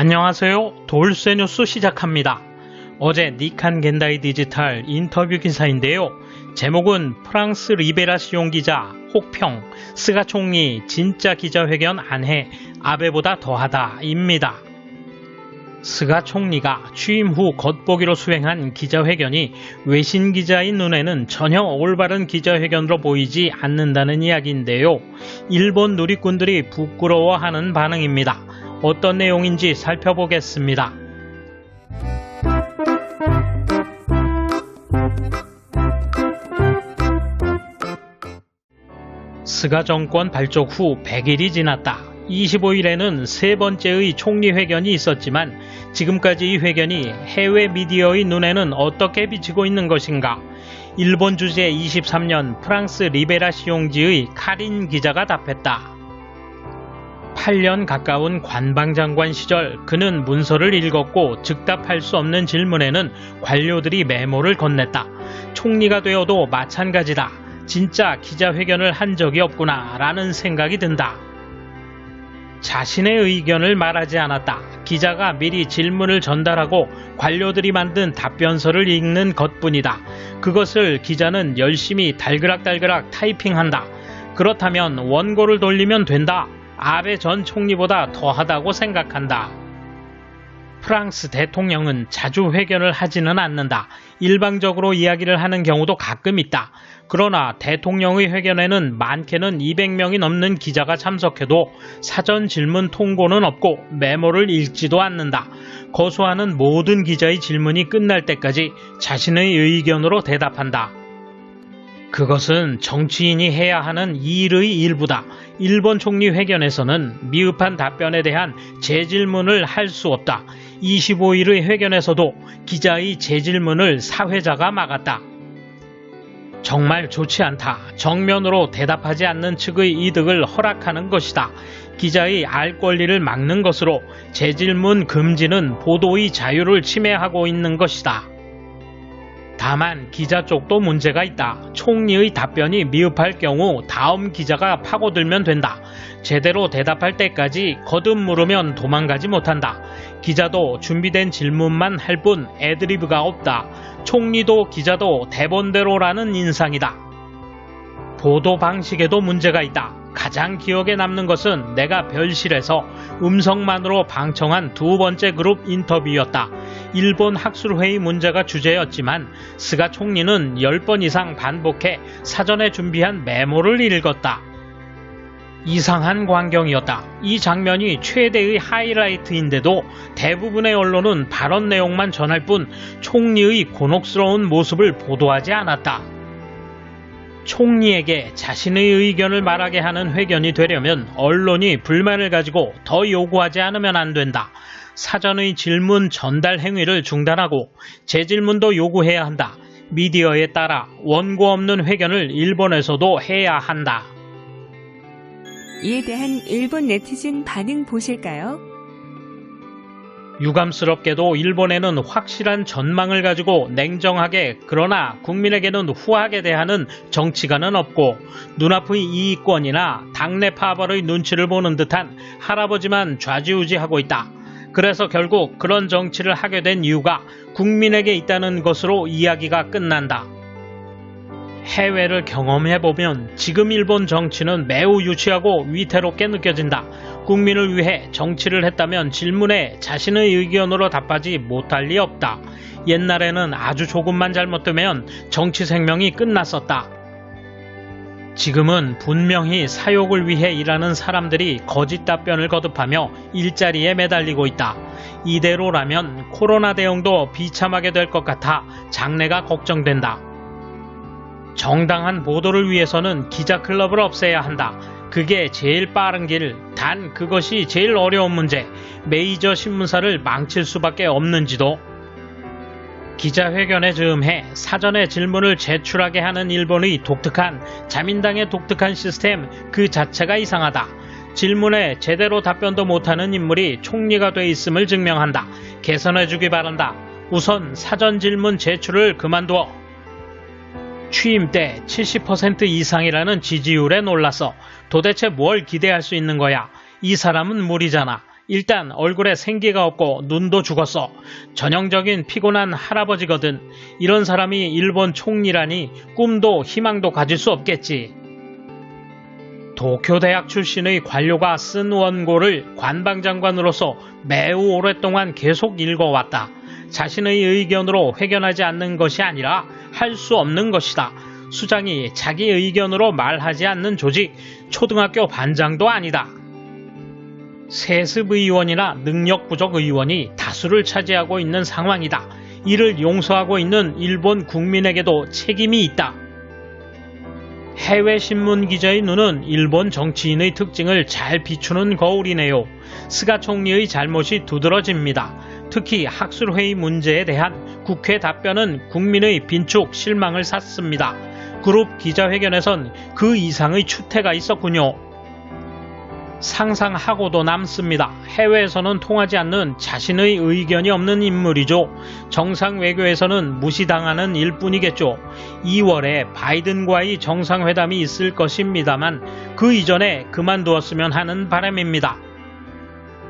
안녕하세요. 도울세 뉴스 시작합니다. 어제 니칸 겐다이 디지털 인터뷰 기사인데요. 제목은 프랑스 리베라 시용 기자 혹평, 스가 총리 진짜 기자회견 안 해 아베보다 더하다 입니다. 스가 총리가 취임 후 겉보기로 수행한 기자회견이 외신 기자인 눈에는 전혀 올바른 기자회견으로 보이지 않는다는 이야기인데요. 일본 누리꾼들이 부끄러워하는 반응입니다. 어떤 내용인지 살펴보겠습니다. 스가 정권 발족 후 100일이 지났다. 25일에는 세 번째의 총리 회견이 있었지만 지금까지 이 회견이 해외 미디어의 눈에는 어떻게 비치고 있는 것인가? 일본 주재 23년 프랑스 리베라 시용지의 카린 기자가 답했다. 8년 가까운 관방장관 시절 그는 문서를 읽었고 즉답할 수 없는 질문에는 관료들이 메모를 건넸다. 총리가 되어도 마찬가지다. 진짜 기자회견을 한 적이 없구나 라는 생각이 든다. 자신의 의견을 말하지 않았다. 기자가 미리 질문을 전달하고 관료들이 만든 답변서를 읽는 것뿐이다. 그것을 기자는 열심히 달그락달그락 타이핑한다. 그렇다면 원고를 돌리면 된다. 아베 전 총리보다 더하다고 생각한다. 프랑스 대통령은 자주 회견을 하지는 않는다. 일방적으로 이야기를 하는 경우도 가끔 있다. 그러나 대통령의 회견에는 많게는 200명이 넘는 기자가 참석해도 사전 질문 통고는 없고 메모를 읽지도 않는다. 거소하는 모든 기자의 질문이 끝날 때까지 자신의 의견으로 대답한다. 그것은 정치인이 해야 하는 일의 일부다. 일본 총리 회견에서는 미흡한 답변에 대한 재질문을 할 수 없다. 25일의 회견에서도 기자의 재질문을 사회자가 막았다. 정말 좋지 않다. 정면으로 대답하지 않는 측의 이득을 허락하는 것이다. 기자의 알 권리를 막는 것으로 재질문 금지는 보도의 자유를 침해하고 있는 것이다. 다만 기자 쪽도 문제가 있다. 총리의 답변이 미흡할 경우 다음 기자가 파고들면 된다. 제대로 대답할 때까지 거듭 물으면 도망가지 못한다. 기자도 준비된 질문만 할 뿐 애드리브가 없다. 총리도 기자도 대본대로라는 인상이다. 보도 방식에도 문제가 있다. 가장 기억에 남는 것은 내가 별실에서 음성만으로 방청한 두 번째 그룹 인터뷰였다. 일본 학술회의 문제가 주제였지만 스가 총리는 10번 이상 반복해 사전에 준비한 메모를 읽었다. 이상한 광경이었다. 이 장면이 최대의 하이라이트인데도 대부분의 언론은 발언 내용만 전할 뿐 총리의 곤혹스러운 모습을 보도하지 않았다. 총리에게 자신의 의견을 말하게 하는 회견이 되려면 언론이 불만을 가지고 더 요구하지 않으면 안 된다. 사전의 질문 전달 행위를 중단하고 재질문도 요구해야 한다. 미디어에 따라 원고 없는 회견을 일본에서도 해야 한다. 이에 대한 일본 네티즌 반응 보실까요? 유감스럽게도 일본에는 확실한 전망을 가지고 냉정하게 그러나 국민에게는 후하게 대하는 정치가는 없고 눈앞의 이익권이나 당내 파벌의 눈치를 보는 듯한 할아버지만 좌지우지하고 있다. 그래서 결국 그런 정치를 하게 된 이유가 국민에게 있다는 것으로 이야기가 끝난다. 해외를 경험해보면 지금 일본 정치는 매우 유치하고 위태롭게 느껴진다. 국민을 위해 정치를 했다면 질문에 자신의 의견으로 답하지 못할 리 없다. 옛날에는 아주 조금만 잘못되면 정치 생명이 끝났었다. 지금은 분명히 사욕을 위해 일하는 사람들이 거짓 답변을 거듭하며 일자리에 매달리고 있다. 이대로라면 코로나 대응도 비참하게 될 것 같아 장래가 걱정된다. 정당한 보도를 위해서는 기자클럽을 없애야 한다. 그게 제일 빠른 길. 단 그것이 제일 어려운 문제. 메이저 신문사를 망칠 수밖에 없는지도. 기자회견에 즈음해 사전에 질문을 제출하게 하는 일본의 독특한 자민당의 독특한 시스템 그 자체가 이상하다. 질문에 제대로 답변도 못하는 인물이 총리가 돼 있음을 증명한다. 개선해주기 바란다. 우선 사전 질문 제출을 그만두어. 취임 때 70% 이상이라는 지지율에 놀라서 도대체 뭘 기대할 수 있는 거야. 이 사람은 무리잖아. 일단 얼굴에 생기가 없고 눈도 죽었어. 전형적인 피곤한 할아버지거든. 이런 사람이 일본 총리라니 꿈도 희망도 가질 수 없겠지. 도쿄대학 출신의 관료가 쓴 원고를 관방장관으로서 매우 오랫동안 계속 읽어왔다. 자신의 의견으로 회견하지 않는 것이 아니라 할 수 없는 것이다. 수장이 자기 의견으로 말하지 않는 조직, 초등학교 반장도 아니다. 세습 의원이나 능력 부족 의원이 다수를 차지하고 있는 상황이다. 이를 용서하고 있는 일본 국민에게도 책임이 있다. 해외 신문 기자의 눈은 일본 정치인의 특징을 잘 비추는 거울이네요. 스가 총리의 잘못이 두드러집니다. 특히 학술회의 문제에 대한 국회 답변은 국민의 빈축 실망을 샀습니다. 그룹 기자회견에선 그 이상의 추태가 있었군요. 상상하고도 남습니다. 해외에서는 통하지 않는 자신의 의견이 없는 인물이죠. 정상 외교에서는 무시당하는 일뿐이겠죠. 2월에 바이든과의 정상회담이 있을 것입니다만 그 이전에 그만두었으면 하는 바람입니다.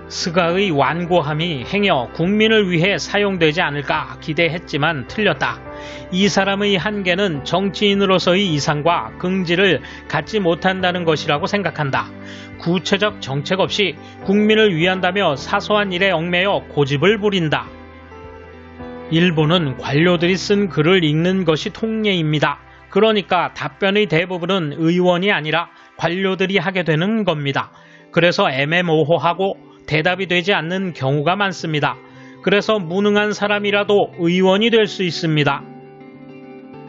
스가의 완고함이 행여 국민을 위해 사용되지 않을까 기대했지만 틀렸다. 이 사람의 한계는 정치인으로서의 이상과 긍지를 갖지 못한다는 것이라고 생각한다. 구체적 정책 없이 국민을 위한다며 사소한 일에 얽매여 고집을 부린다. 일본은 관료들이 쓴 글을 읽는 것이 통례입니다. 그러니까 답변의 대부분은 의원이 아니라 관료들이 하게 되는 겁니다. 그래서 애매모호하고 대답이 되지 않는 경우가 많습니다. 그래서 무능한 사람이라도 의원이 될 수 있습니다.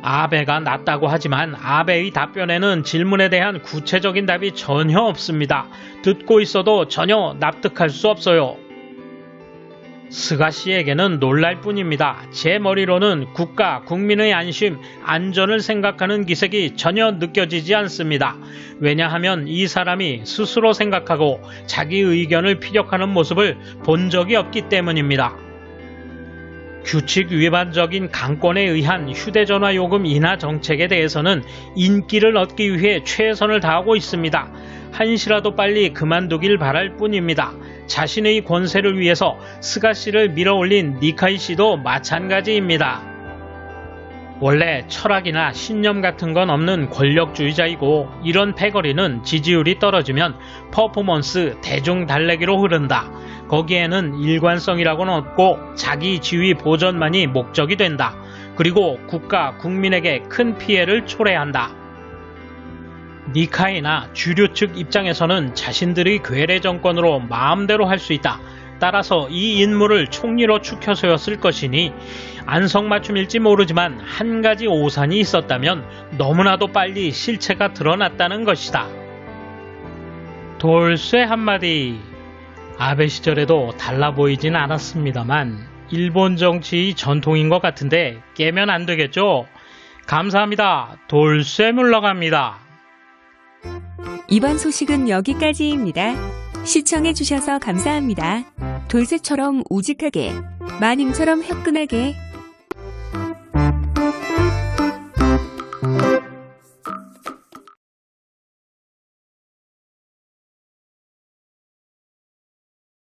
아베가 낫다고 하지만 아베의 답변에는 질문에 대한 구체적인 답이 전혀 없습니다. 듣고 있어도 전혀 납득할 수 없어요. 스가 씨에게는 놀랄 뿐입니다. 제 머리로는 국가, 국민의 안심, 안전을 생각하는 기색이 전혀 느껴지지 않습니다. 왜냐하면 이 사람이 스스로 생각하고 자기 의견을 피력하는 모습을 본 적이 없기 때문입니다. 규칙 위반적인 강권에 의한 휴대전화 요금 인하 정책에 대해서는 인기를 얻기 위해 최선을 다하고 있습니다. 한시라도 빨리 그만두길 바랄 뿐입니다. 자신의 권세를 위해서 스가 씨를 밀어올린 니카이 씨도 마찬가지입니다. 원래 철학이나 신념 같은 건 없는 권력주의자이고 이런 패거리는 지지율이 떨어지면 퍼포먼스, 대중 달래기로 흐른다. 거기에는 일관성이라고는 없고 자기 지위 보전만이 목적이 된다. 그리고 국가, 국민에게 큰 피해를 초래한다. 니카이나 주류 측 입장에서는 자신들의 괴뢰 정권으로 마음대로 할 수 있다. 따라서 이 인물을 총리로 추켜세웠을 것이니 안성맞춤일지 모르지만 한 가지 오산이 있었다면 너무나도 빨리 실체가 드러났다는 것이다. 돌쇠 한마디. 아베 시절에도 달라 보이진 않았습니다만 일본 정치의 전통인 것 같은데 깨면 안 되겠죠? 감사합니다. 돌쇠 물러갑니다. 이번 소식은 여기까지입니다. 시청해주셔서 감사합니다. 돌쇠처럼 우직하게, 마님처럼 화끈하게